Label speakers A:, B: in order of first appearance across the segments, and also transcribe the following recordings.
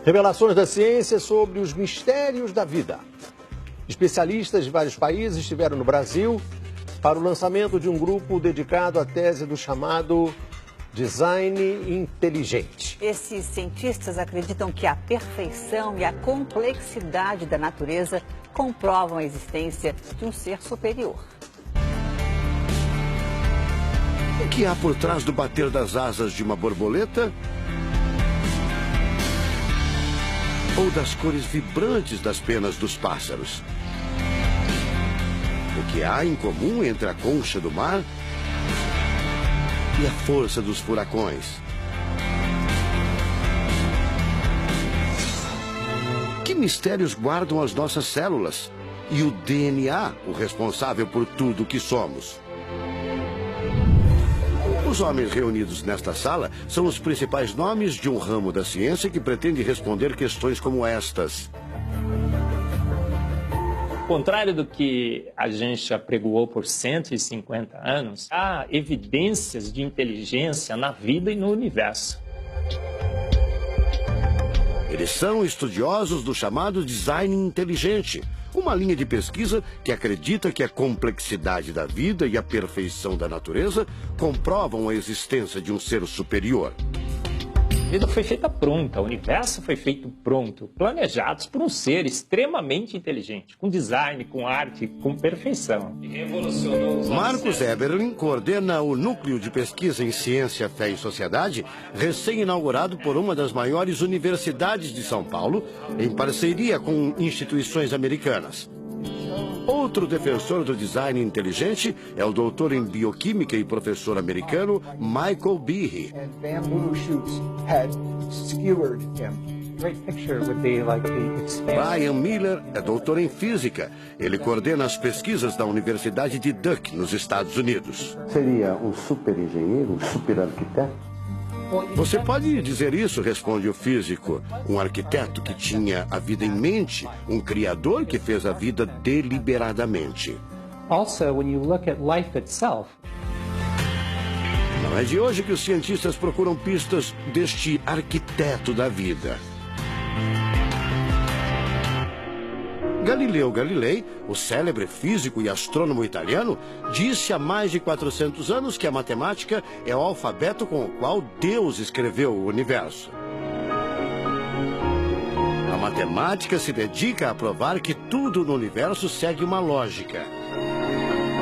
A: Revelações da ciência sobre os mistérios da vida. Especialistas de vários países estiveram no Brasil para o lançamento de um grupo dedicado à tese do chamado design inteligente.
B: Esses cientistas acreditam que a perfeição e a complexidade da natureza comprovam a existência de um ser superior.
C: O que há por trás do bater das asas de uma borboleta? Ou das cores vibrantes das penas dos pássaros? O que há em comum entre a concha do mar e a força dos furacões? Que mistérios guardam as nossas células e o DNA, o responsável por tudo o que somos? Os homens reunidos nesta sala são os principais nomes de um ramo da ciência que pretende responder questões como estas.
D: Ao contrário do que a gente apregoou por 150 anos, há evidências de inteligência na vida e no universo.
C: Eles são estudiosos do chamado design inteligente, uma linha de pesquisa que acredita que a complexidade da vida e a perfeição da natureza comprovam a existência de um ser superior.
D: A vida foi feita pronta, o universo foi feito pronto, planejados por um ser extremamente inteligente, com design, com arte, com perfeição.
C: Marcos Eberlin coordena o Núcleo de Pesquisa em Ciência, Fé e Sociedade, recém-inaugurado por uma das maiores universidades de São Paulo, em parceria com instituições americanas. Outro defensor do design inteligente é o doutor em bioquímica e professor americano Michael Behe. Brian Miller é doutor em física. Ele coordena as pesquisas da Universidade de Duke, nos Estados Unidos.
E: Seria um super engenheiro, um super arquiteto?
C: Você pode dizer isso, responde o físico. Um arquiteto que tinha a vida em mente, um criador que fez a vida deliberadamente.
F: Also, when you look at life itself,
C: não é de hoje que os cientistas procuram pistas deste arquiteto da vida. Galileu Galilei, o célebre físico e astrônomo italiano, disse há mais de 400 anos que a matemática é o alfabeto com o qual Deus escreveu o universo. A matemática se dedica a provar que tudo no universo segue uma lógica.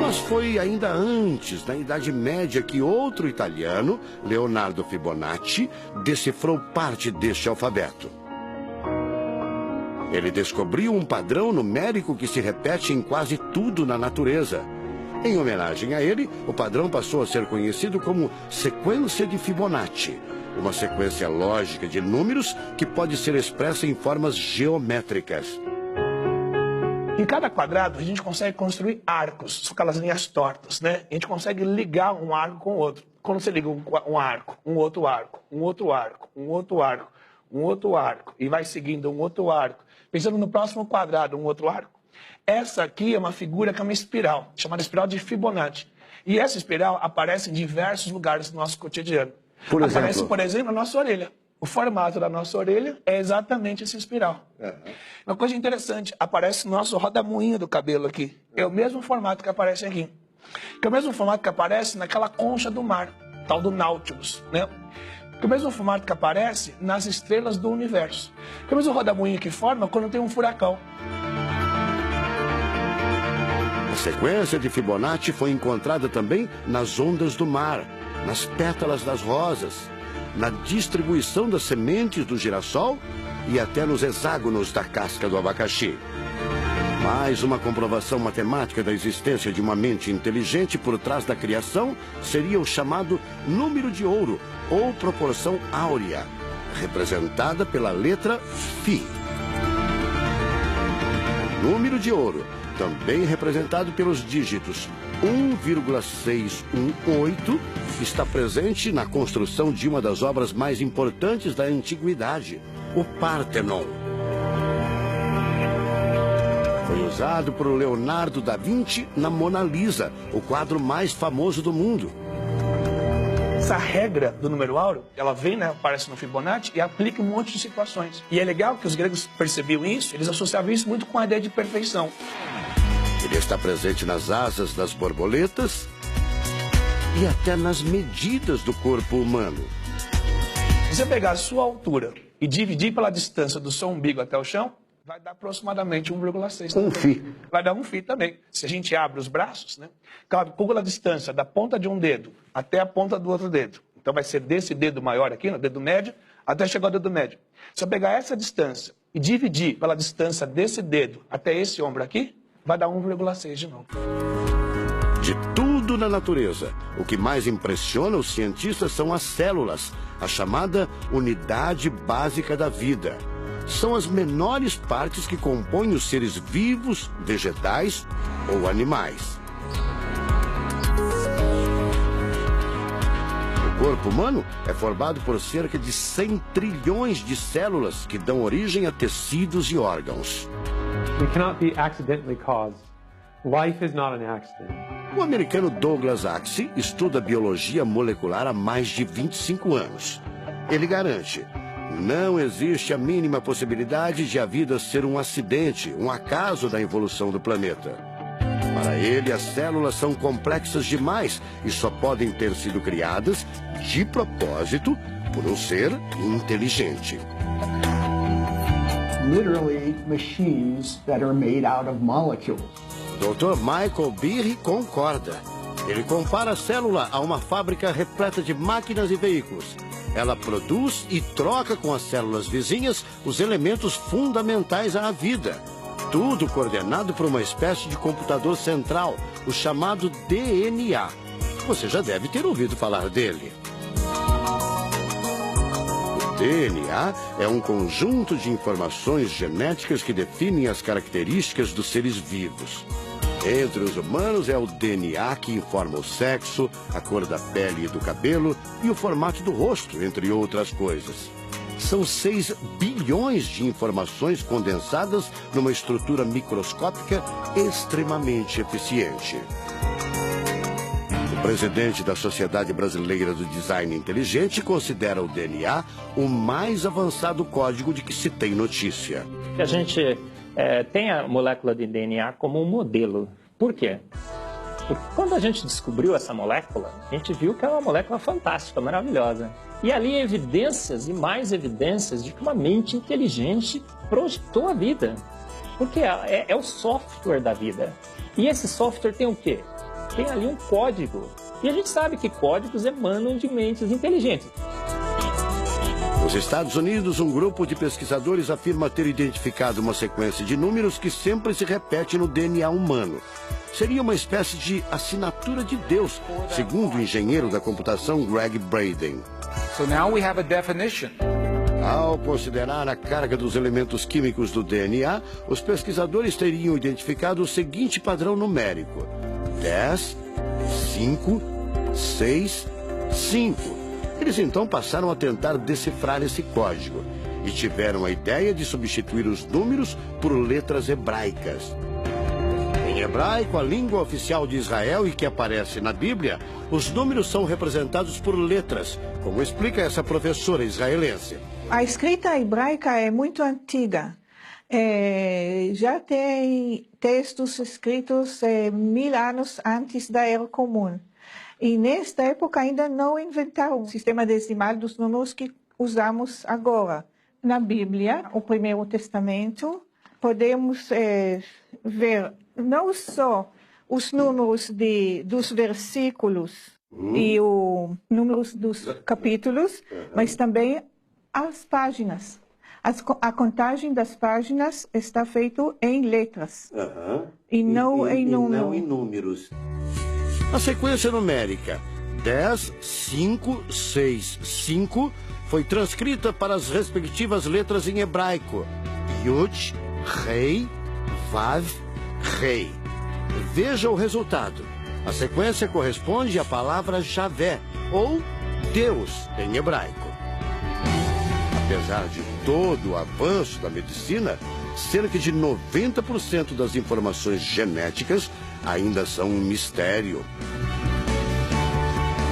C: Mas foi ainda antes, na Idade Média, que outro italiano, Leonardo Fibonacci, decifrou parte deste alfabeto. Ele descobriu um padrão numérico que se repete em quase tudo na natureza. Em homenagem a ele, o padrão passou a ser conhecido como sequência de Fibonacci, uma sequência lógica de números que pode ser expressa em formas geométricas.
G: Em cada quadrado, a gente consegue construir arcos, são aquelas linhas tortas, né? A gente consegue ligar um arco com o outro. Quando você liga um arco, um outro arco, um outro arco, um outro arco, um outro arco, e vai seguindo um outro arco, pensando no próximo quadrado, um outro arco. Essa aqui é uma figura que é uma espiral, chamada espiral de Fibonacci. E essa espiral aparece em diversos lugares do nosso cotidiano. Aparece, por exemplo, na nossa orelha. O formato da nossa orelha é exatamente essa espiral. Uma coisa interessante, aparece no nosso rodamuinho do cabelo aqui. É o mesmo formato que aparece aqui. Que é o mesmo formato que aparece naquela concha do mar, tal do Nautilus, né? Que é o mesmo formato que aparece nas estrelas do universo. Que é o mesmo rodamuinho que forma quando tem um furacão.
C: A sequência de Fibonacci foi encontrada também nas ondas do mar, nas pétalas das rosas, na distribuição das sementes do girassol e até nos hexágonos da casca do abacaxi. Mais uma comprovação matemática da existência de uma mente inteligente por trás da criação seria o chamado número de ouro, ou proporção áurea, representada pela letra Φ. O número de ouro, também representado pelos dígitos 1,618, está presente na construção de uma das obras mais importantes da antiguidade, o Partenon. Foi usado por Leonardo da Vinci na Mona Lisa, o quadro mais famoso do mundo.
G: essa regra do número áureo, ela vem, né, aparece no Fibonacci e aplica um monte de situações. E é legal que os gregos percebiam isso, eles associavam isso muito com a ideia de perfeição.
C: Ele está presente nas asas das borboletas e até nas medidas do corpo humano.
G: Se você pegar a sua altura e dividir pela distância do seu umbigo até o chão, vai dar aproximadamente 1,6.
E: Um φ.
G: Vai dar 1 φ também. Se a gente abre os braços, né? Calcula a distância da ponta de um dedo até a ponta do outro dedo. Então vai ser desse dedo maior aqui, no dedo médio, até chegar ao dedo médio. Se eu pegar essa distância e dividir pela distância desse dedo até esse ombro aqui, vai dar 1,6 de novo.
C: De tudo na natureza, o que mais impressiona os cientistas são as células, a chamada unidade básica da vida. São as menores partes que compõem os seres vivos, vegetais ou animais. O corpo humano é formado por cerca de 100 trilhões de células que dão origem a tecidos e órgãos.
F: We cannot be accidentally caused. Life is not an accident.
C: O americano Douglas Axie estuda biologia molecular há mais de 25 anos. Ele garante: não existe a mínima possibilidade de a vida ser um acidente, um acaso da evolução do planeta. Para ele, as células são complexas demais e só podem ter sido criadas de propósito por um ser inteligente.
H: Literally machines that are made out of molecules.
C: Dr. Michael Behe concorda. Ele compara a célula a uma fábrica repleta de máquinas e veículos. Ela produz e troca com as células vizinhas os elementos fundamentais à vida. Tudo coordenado por uma espécie de computador central, o chamado DNA. Você já deve ter ouvido falar dele. O DNA é um conjunto de informações genéticas que definem as características dos seres vivos. Entre os humanos é o DNA que informa o sexo, a cor da pele e do cabelo e o formato do rosto, entre outras coisas. São 6 bilhões de informações condensadas numa estrutura microscópica extremamente eficiente. O presidente da Sociedade Brasileira do Design Inteligente considera o DNA o mais avançado código de que se tem notícia.
D: A gente tem a molécula de DNA como um modelo. Por quê? Porque quando a gente descobriu essa molécula, a gente viu que é uma molécula fantástica, maravilhosa. E ali evidências e mais evidências de que uma mente inteligente projetou a vida. Porque é o software da vida. E esse software tem o quê? Tem ali um código. E a gente sabe que códigos emanam de mentes inteligentes.
C: Nos Estados Unidos, um grupo de pesquisadores afirma ter identificado uma sequência de números que sempre se repete no DNA humano. Seria uma espécie de assinatura de Deus, segundo o engenheiro da computação Greg Braden.
I: So now we have a definition.
C: Ao considerar a carga dos elementos químicos do DNA, os pesquisadores teriam identificado o seguinte padrão numérico: 10, 5, 6, 5. Eles então passaram a tentar decifrar esse código e tiveram a ideia de substituir os números por letras hebraicas. Em hebraico, a língua oficial de Israel e que aparece na Bíblia, os números são representados por letras, como explica essa professora israelense.
J: A escrita hebraica é muito antiga. Já tem textos escritos 1000 anos antes da Era Comum. E nesta época ainda não inventaram o sistema decimal dos números que usamos agora. Na Bíblia, o Primeiro Testamento, podemos ver não só os números dos versículos e os números dos capítulos, mas também as páginas. A contagem das páginas está feita em letras e não em números.
C: A sequência numérica 10, 5, 6, 5 foi transcrita para as respectivas letras em hebraico: Yud, Rei, Vav, Rei. Veja o resultado. A sequência corresponde à palavra Javé, ou Deus, em hebraico. Apesar de todo o avanço da medicina, cerca de 90% das informações genéticas ainda são um mistério.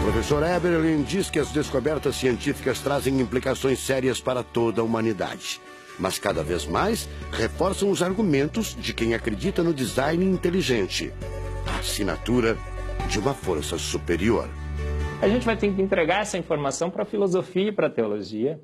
C: O professor Eberlin diz que as descobertas científicas trazem implicações sérias para toda a humanidade. Mas cada vez mais reforçam os argumentos de quem acredita no design inteligente, a assinatura de uma força superior.
D: A gente vai ter que entregar essa informação para a filosofia e para a teologia.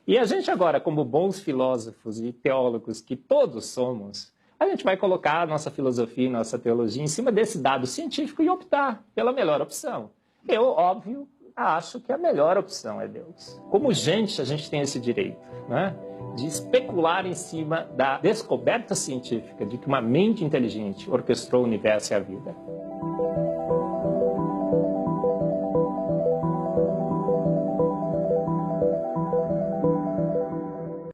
D: E a gente agora, como bons filósofos e teólogos que todos somos, a gente vai colocar a nossa filosofia e nossa teologia em cima desse dado científico e optar pela melhor opção. Eu, óbvio, acho que a melhor opção é Deus. Como gente, a gente tem esse direito, né, de especular em cima da descoberta científica de que uma mente inteligente orquestrou o universo e a vida.